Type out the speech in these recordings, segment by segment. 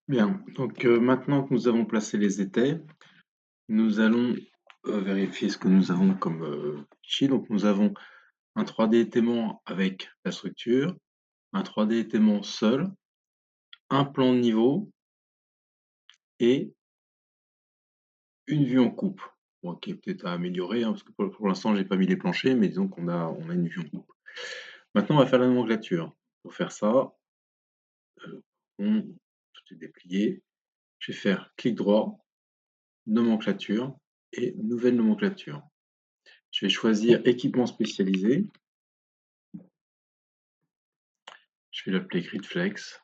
Bien, donc maintenant que nous avons placé les étais, nous allons vérifier ce que nous avons comme fichier. Donc nous avons un 3D étaiement avec la structure, un 3D étaiement seul, un plan de niveau et une vue en coupe. Bon, qui est peut-être à améliorer, hein, parce que pour l'instant, j'ai pas mis les planchers, mais disons qu'on a une vue en coupe. Maintenant, on va faire la nomenclature. Pour faire ça, tout est déplié. Je vais faire clic droit, nomenclature et nouvelle nomenclature. Je vais choisir équipement spécialisé. Je vais l'appeler Gridflex.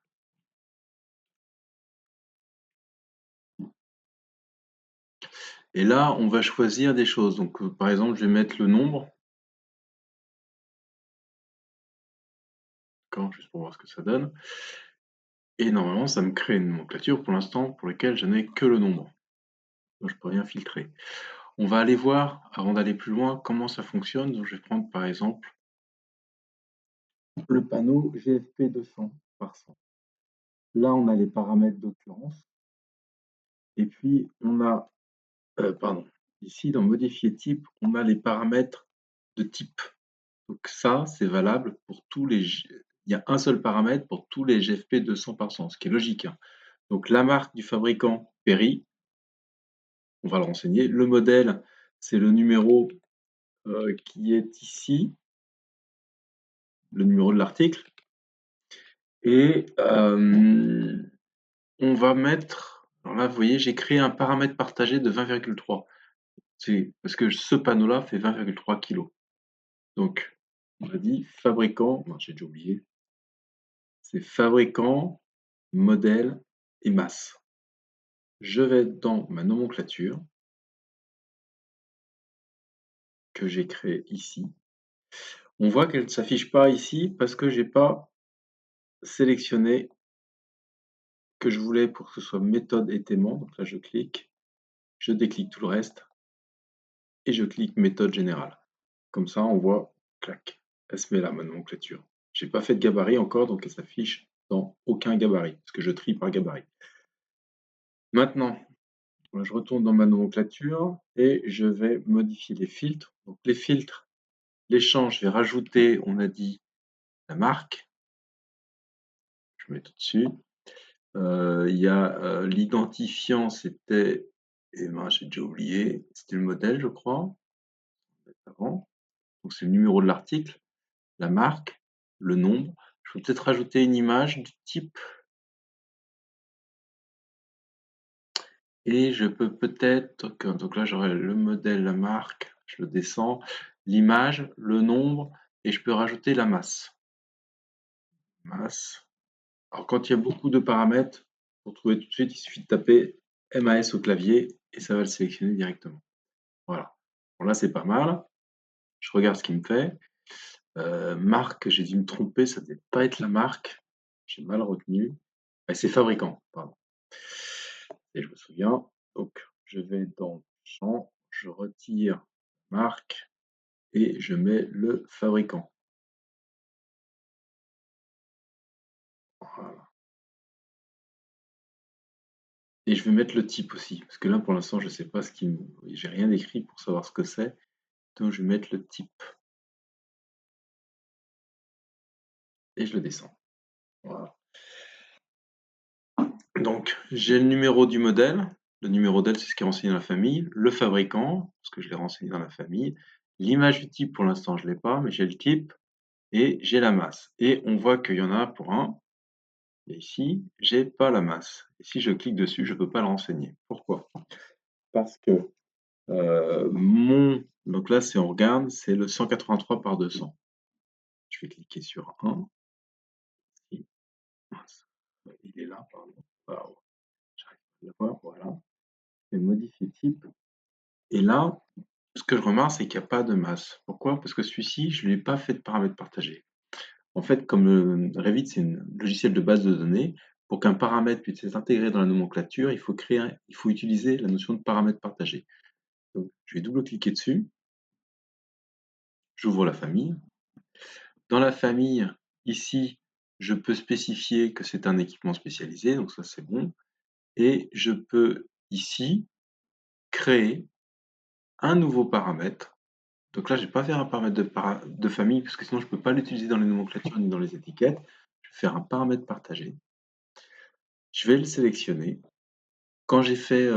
Et là, on va choisir des choses. Donc, par exemple, je vais mettre le nombre. Juste pour voir ce que ça donne. Et normalement, ça me crée une nomenclature pour l'instant pour laquelle je n'ai que le nombre. Donc, je peux rien filtrer. On va aller voir, avant d'aller plus loin, comment ça fonctionne. Donc, je vais prendre par exemple le panneau GFP 200 par 100. Là, on a les paramètres d'occurrence. Et puis, on a, ici, dans modifier type, on a les paramètres de type. Donc ça, c'est valable pour tous les... Il y a un seul paramètre pour tous les GFP 200 par 100, ce qui est logique, hein. Donc la marque du fabricant, Perry, on va le renseigner. Le modèle, c'est le numéro qui est ici, le numéro de l'article. Et on va mettre... Alors là, vous voyez, j'ai créé un paramètre partagé de 20,3. C'est parce que ce panneau-là fait 20,3 kg. Donc, on a dit fabricant, non, j'ai déjà oublié, c'est fabricant, modèle et masse. Je vais dans ma nomenclature que j'ai créée ici. On voit qu'elle ne s'affiche pas ici parce que j'ai pas sélectionné que je voulais pour que ce soit méthode étaiement. Donc là, je clique, je déclique tout le reste et je clique méthode générale. Comme ça, on voit, clac, elle se met là, ma nomenclature. J'ai pas fait de gabarit encore, donc elle s'affiche dans aucun gabarit parce que je trie par gabarit. Maintenant, je retourne dans ma nomenclature et je vais modifier les filtres. Donc les filtres, les champs, je vais rajouter, on a dit, la marque. Je mets tout dessus. Il y a l'identifiant, c'était, et ben, j'ai déjà oublié, c'était le modèle, je crois, avant. Donc c'est le numéro de l'article, la marque, le nombre. Je peux peut-être rajouter une image du type. Et je peux peut-être, donc là j'aurai le modèle, la marque, je le descends, l'image, le nombre, et je peux rajouter la masse. Masse. Alors quand il y a beaucoup de paramètres, pour trouver tout de suite, il suffit de taper MAS au clavier et ça va le sélectionner directement. Voilà. Bon, là c'est pas mal. Je regarde ce qu'il me fait. Marque, j'ai dû me tromper, ça ne devait pas être la marque. J'ai mal retenu. C'est fabricant, pardon. Et je me souviens. Donc je vais dans champ, je retire marque et je mets le fabricant. Voilà. Et je vais mettre le type aussi, parce que là pour l'instant je ne sais pas ce qui me... J'ai rien écrit pour savoir ce que c'est. Donc je vais mettre le type. Et je le descends. Voilà. Donc j'ai le numéro du modèle. Le numéro d'elle, c'est ce qui est renseigné dans la famille. Le fabricant, parce que je l'ai renseigné dans la famille. L'image du type, pour l'instant, je ne l'ai pas, mais j'ai le type et j'ai la masse. Et on voit qu'il y en a pour un. Et ici, j'ai pas la masse. Et si je clique dessus, je ne peux pas le renseigner. Pourquoi? Parce que donc là, si on regarde, c'est le 183 par 200. Je vais cliquer sur 1. Il est là, pardon. J'arrive pas à le voir, voilà. Je vais modifier type. Et là, ce que je remarque, c'est qu'il n'y a pas de masse. Pourquoi? Parce que celui-ci, je ne lui ai pas fait de paramètres partagés. En fait, comme Revit, c'est un logiciel de base de données, pour qu'un paramètre puisse être intégré dans la nomenclature, il faut utiliser la notion de paramètre partagé. Donc, je vais double-cliquer dessus. J'ouvre la famille. Dans la famille, ici, je peux spécifier que c'est un équipement spécialisé, donc ça c'est bon. et je peux ici créer un nouveau paramètre. Donc là, je vais pas faire un paramètre de famille parce que sinon je peux pas l'utiliser dans les nomenclatures ni dans les étiquettes. Je vais faire un paramètre partagé. Je vais le sélectionner. Quand j'ai fait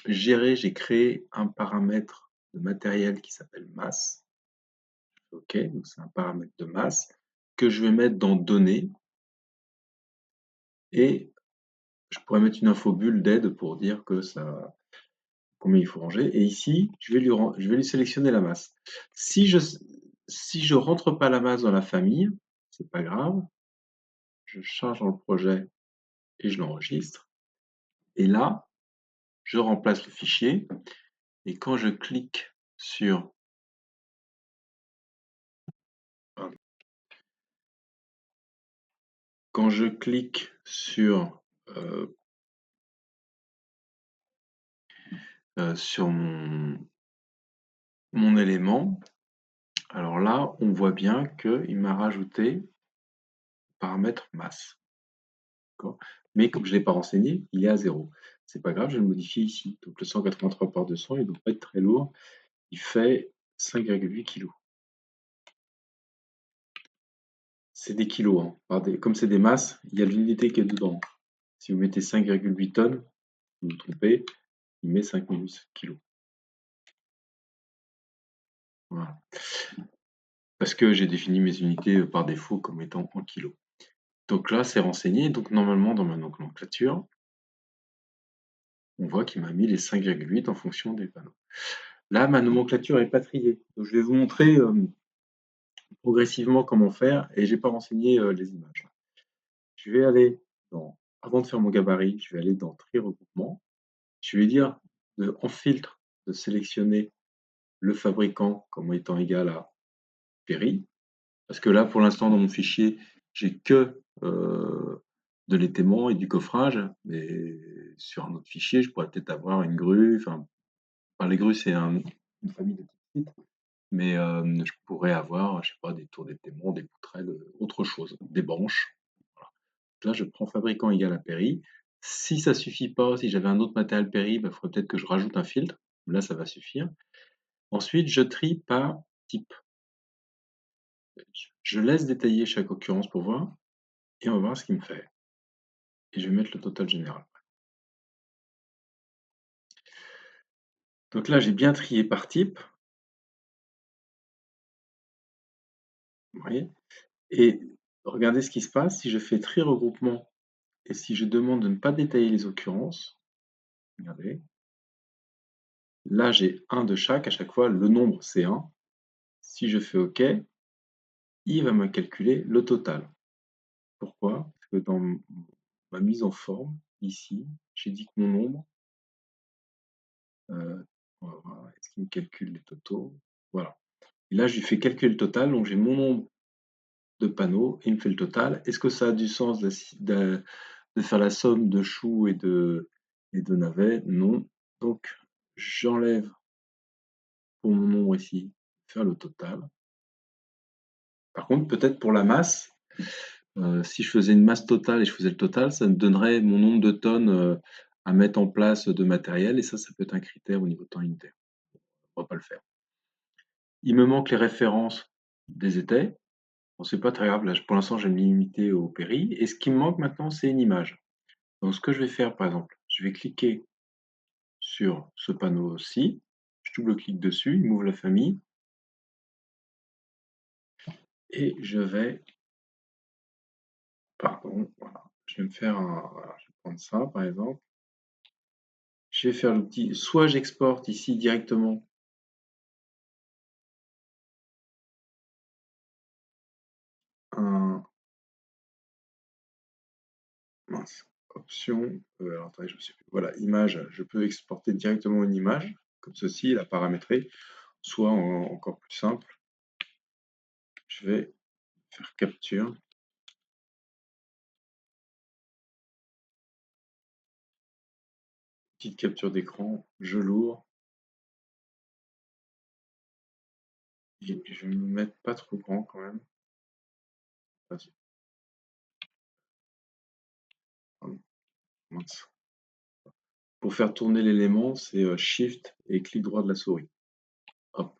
gérer, j'ai créé un paramètre de matériel qui s'appelle masse. OK, donc c'est un paramètre de masse que je vais mettre dans données et je pourrais mettre une info bulle d'aide pour dire que ça, combien il faut ranger. Et ici, je vais lui sélectionner la masse. Si je rentre pas la masse dans la famille, c'est pas grave. Je charge dans le projet et je l'enregistre. Et là, je remplace le fichier. Et quand je clique sur quand je clique sur mon élément, alors là, on voit bien qu'il m'a rajouté le paramètre masse. Mais comme je ne l'ai pas renseigné, il est à 0. C'est pas grave, je vais le modifier ici. Donc le 183 par 200, il ne doit pas être très lourd. Il fait 5,8 kg. C'est des kilos. Hein. Comme c'est des masses, il y a l'unité qui est dedans. Si vous mettez 5,8 tonnes, vous vous trompez, il met 5,8 kg. Voilà. Parce que j'ai défini mes unités par défaut comme étant en kilos. Donc là, c'est renseigné. Donc normalement, dans ma nomenclature, on voit qu'il m'a mis les 5,8 en fonction des panneaux. Là, ma nomenclature est pas triée. Donc, je vais vous montrer progressivement comment faire et j'ai pas renseigné les images. Je vais aller avant de faire mon gabarit, je vais aller dans tri regroupement. Je vais dire en filtre de sélectionner le fabricant comme étant égal à Perry. Parce que là, pour l'instant, dans mon fichier, j'ai que de l'étaiement et du coffrage. Mais sur un autre fichier, je pourrais peut-être avoir une grue. Enfin, les grues, c'est une famille de types. Mais je pourrais avoir, je sais pas, des tours d'étaiement, des poutrelles, autre chose, des branches. Voilà. Là, je prends fabricant égal à Perry. Si ça suffit pas, si j'avais un autre matériel Perry, il faudrait peut-être que je rajoute un filtre. Là, ça va suffire. Ensuite, je trie par type. Je laisse détailler chaque occurrence pour voir et on va voir ce qu'il me fait. Et je vais mettre le total général. Donc là, j'ai bien trié par type. Vous voyez? Et regardez ce qui se passe si je fais tri regroupement et si je demande de ne pas détailler les occurrences. Regardez. Là, j'ai un de chaque. À chaque fois, le nombre, c'est 1. Si je fais OK, il va me calculer le total. Pourquoi? Parce que dans ma mise en forme, ici, j'ai dit que mon nombre, on va voir, est-ce qu'il me calcule les totaux? Voilà. Et là, je lui fais calculer le total, donc j'ai mon nombre de panneaux, et il me fait le total. Est-ce que ça a du sens de faire la somme de choux et de navets? Non. Donc, j'enlève pour mon nombre ici, faire le total. Par contre, peut-être pour la masse, si je faisais une masse totale et je faisais le total, ça me donnerait mon nombre de tonnes à mettre en place de matériel, et ça peut être un critère au niveau de temps unitaire. On va pas le faire. Il me manque les références des étais. Bon, c'est pas très grave, là, pour l'instant, je vais me limiter au péri. Et ce qui me manque maintenant, c'est une image. Donc, ce que je vais faire, par exemple, je vais cliquer sur ce panneau-ci, je double-clique dessus, il m'ouvre la famille, et je vais, pardon, voilà, je vais me faire voilà, je vais prendre ça, par exemple. Je vais faire le petit, soit j'exporte ici directement un, mince, option, alors attendez, je me suis, voilà, image, je peux exporter directement une image, comme ceci, la paramétrer, soit encore plus simple, je vais faire capture, petite capture d'écran, je l'ouvre, et je vais me mettre pas trop grand quand même. Vas-y. Mince. Pour faire tourner l'élément, c'est Shift et clic droit de la souris. Hop,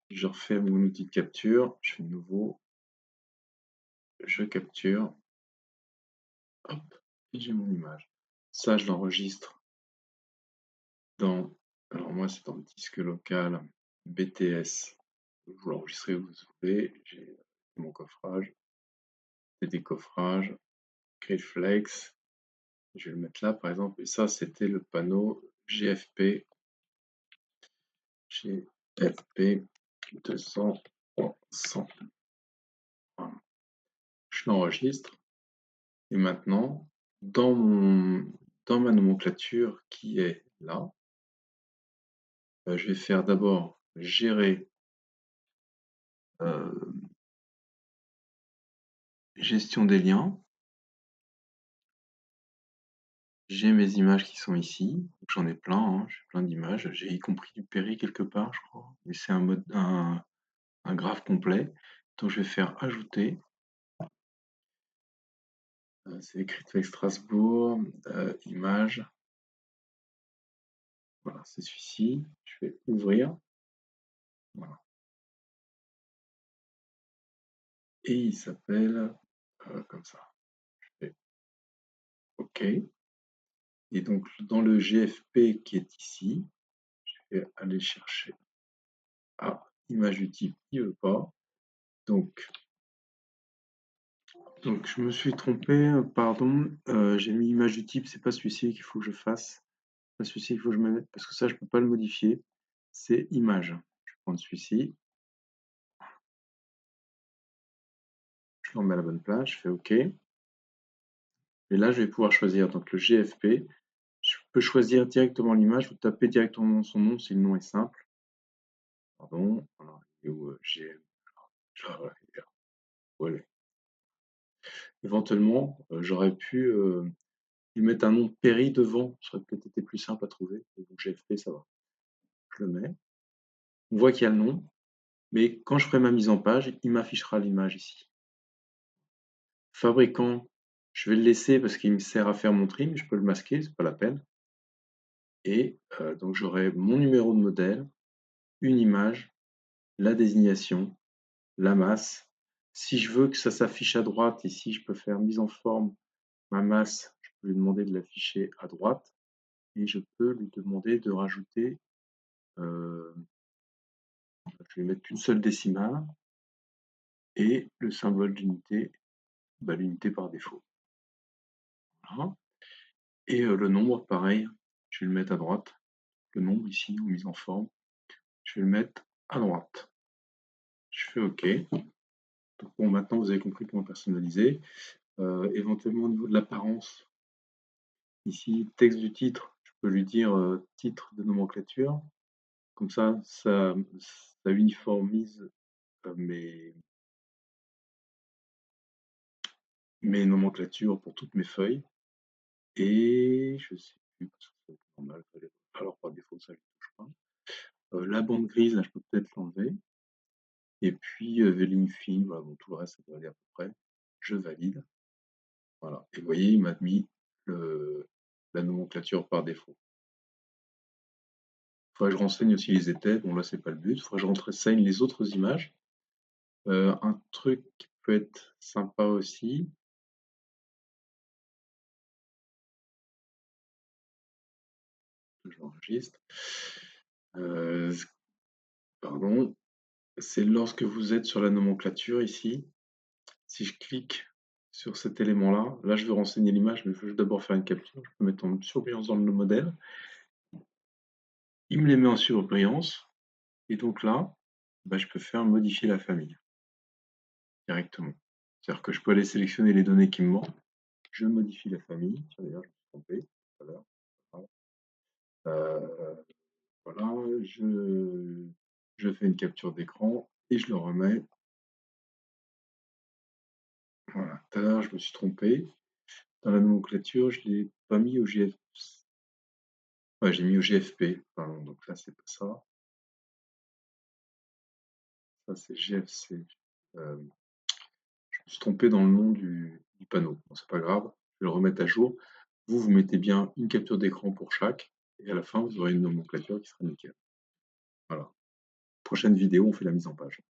je refais mon outil de capture, je fais nouveau, je capture, hop, et j'ai mon image. Ça, je l'enregistre dans, alors moi, c'est dans le disque local BTS. Vous l'enregistrez où vous voulez. J'ai mon coffrage, des décoffrages, Griflex. Je vais le mettre là, par exemple. Et ça, c'était le panneau GFP, GFP 200, 100. Voilà. Je l'enregistre. Et maintenant, dans ma nomenclature qui est là, je vais faire d'abord gérer gestion des liens. J'ai mes images qui sont ici. J'en ai plein, hein, j'ai plein d'images. J'ai y compris du Péri quelque part, je crois. Mais c'est un graphe complet. Donc je vais faire ajouter. C'est écrit avec Strasbourg. Image. Voilà, c'est celui-ci. Je vais ouvrir. Voilà. Et il s'appelle comme ça. Je fais OK. Et donc dans le GFP qui est ici, je vais aller chercher image du type qui veut pas. Donc je me suis trompé, pardon, j'ai mis image du type, c'est pas celui-ci qu'il faut que je fasse. C'est pas celui-ci qu'il faut que je me mette parce que ça je peux pas le modifier. C'est image. Je vais prendre celui-ci, je le remets à la bonne place, je fais OK. Et là je vais pouvoir choisir donc le GFP. Je peux choisir directement l'image, vous tapez directement son nom si le nom est simple. Pardon, voilà, et où GM. Voilà. Éventuellement, j'aurais pu lui mettre un nom de Perry devant, ça aurait peut-être été plus simple à trouver. Et donc GFP, ça va. Je le mets. On voit qu'il y a le nom, mais quand je ferai ma mise en page, il m'affichera l'image ici. Fabricant, je vais le laisser parce qu'il me sert à faire mon trim, je peux le masquer, c'est pas la peine. Et donc j'aurai mon numéro de modèle, une image, la désignation, la masse. Si je veux que ça s'affiche à droite, ici je peux faire mise en forme, ma masse, je peux lui demander de l'afficher à droite et je peux lui demander de rajouter, je vais mettre qu'une seule décimale et le symbole d'unité, l'unité par défaut. Voilà. Et le nombre, pareil, je vais le mettre à droite. Le nombre ici, en mise en forme, je vais le mettre à droite. Je fais OK. Donc bon, maintenant vous avez compris comment personnaliser. Éventuellement au niveau de l'apparence, ici, texte du titre, je peux lui dire titre de nomenclature. Comme ça uniformise mes nomenclatures pour toutes mes feuilles. Et je sais plus, parce que c'est normal. Alors par défaut, ça je ne touche pas. La bande grise, là, je peux peut-être l'enlever. Et puis ligne fine, voilà, bon, tout le reste, ça devrait aller à peu près. Je valide. Voilà. Et vous voyez, il m'a mis la nomenclature par défaut. Il faudrait que je renseigne aussi les étais. Bon, là, c'est pas le but. Il faudrait que je renseigne les autres images. Un truc qui peut être sympa aussi. J'enregistre. Pardon. C'est lorsque vous êtes sur la nomenclature ici. Si je clique sur cet élément-là, là, je veux renseigner l'image, mais il faut d'abord faire une capture. Je peux mettre en surbrillance dans le modèle. Il me les met en surbrillance. Et donc là, je peux faire modifier la famille directement. C'est-à-dire que je peux aller sélectionner les données qui me manquent. Je modifie la famille. Tiens, d'ailleurs, je me suis trompé tout à l'heure. Voilà, je fais une capture d'écran et je le remets. Voilà, tout à l'heure, je me suis trompé. Dans la nomenclature, je ne l'ai pas mis au GF. Ouais, j'ai mis au GFP. Pardon, donc là, c'est pas ça. Ça, c'est GFC. Je me suis trompé dans le nom du panneau. Bon, c'est pas grave, je vais le remettre à jour. Vous, vous mettez bien une capture d'écran pour chaque et à la fin, vous aurez une nomenclature qui sera nickel. Voilà. Prochaine vidéo, on fait la mise en page.